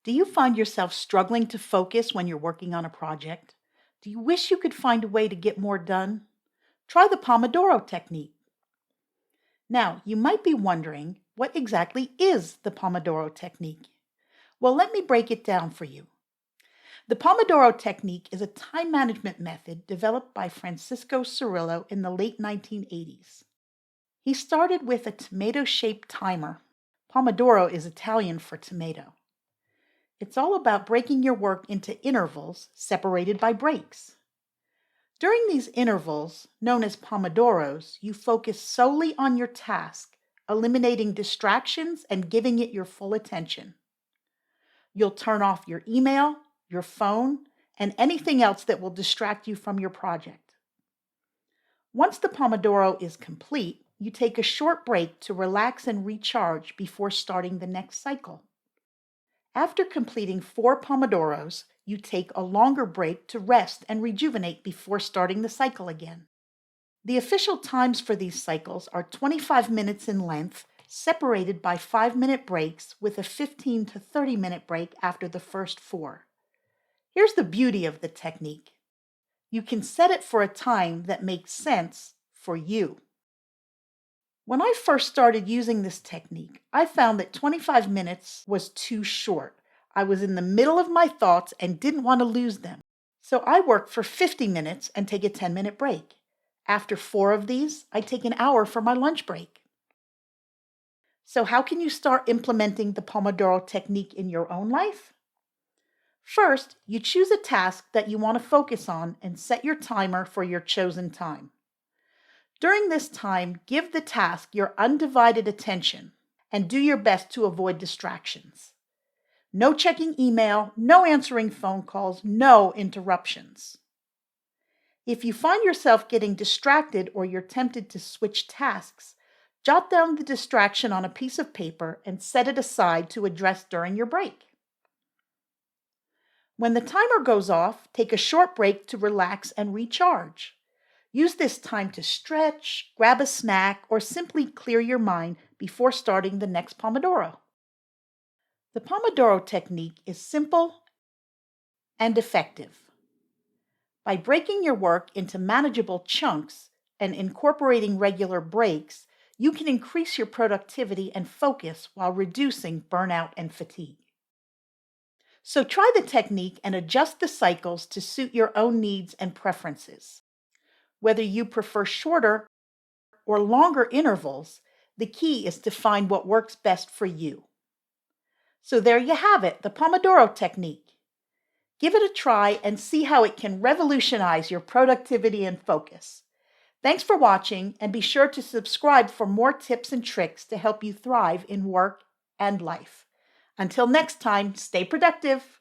Do you find yourself struggling to focus when you're working on a project? Do you wish you could find a way to get more done? Try the Pomodoro Technique. Now, you might be wondering, what exactly is the Pomodoro Technique? Well, let me break it down for you. The Pomodoro Technique is a time management method developed by Francisco Cirillo in the late 1980s. He started with a tomato-shaped timer. Pomodoro is Italian for tomato. It's all about breaking your work into intervals separated by breaks. During these intervals, known as pomodoros, you focus solely on your task, eliminating distractions and giving it your full attention. You'll turn off your email, your phone, and anything else that will distract you from your project. Once the Pomodoro is complete, you take a short break to relax and recharge before starting the next cycle. After completing 4 Pomodoros, you take a longer break to rest and rejuvenate before starting the cycle again. The official times for these cycles are 25 minutes in length, separated by 5-minute breaks with a 15 to 30-minute break after the first 4. Here's the beauty of the technique. You can set it for a time that makes sense for you. When I first started using this technique, I found that 25 minutes was too short. I was in the middle of my thoughts and didn't want to lose them. So I worked for 50 minutes and take a 10-minute break. After 4 of these, I take an hour for my lunch break. So how can you start implementing the Pomodoro technique in your own life? First, you choose a task that you want to focus on and set your timer for your chosen time. During this time, give the task your undivided attention and do your best to avoid distractions. No checking email, no answering phone calls, no interruptions. If you find yourself getting distracted or you're tempted to switch tasks, jot down the distraction on a piece of paper and set it aside to address during your break. When the timer goes off, take a short break to relax and recharge. Use this time to stretch, grab a snack, or simply clear your mind before starting the next Pomodoro. The Pomodoro technique is simple and effective. By breaking your work into manageable chunks and incorporating regular breaks, you can increase your productivity and focus while reducing burnout and fatigue. So try the technique and adjust the cycles to suit your own needs and preferences. Whether you prefer shorter or longer intervals, the key is to find what works best for you. So there you have it, the Pomodoro technique. Give it a try and see how it can revolutionize your productivity and focus. Thanks for watching, and be sure to subscribe for more tips and tricks to help you thrive in work and life. Until next time, stay productive.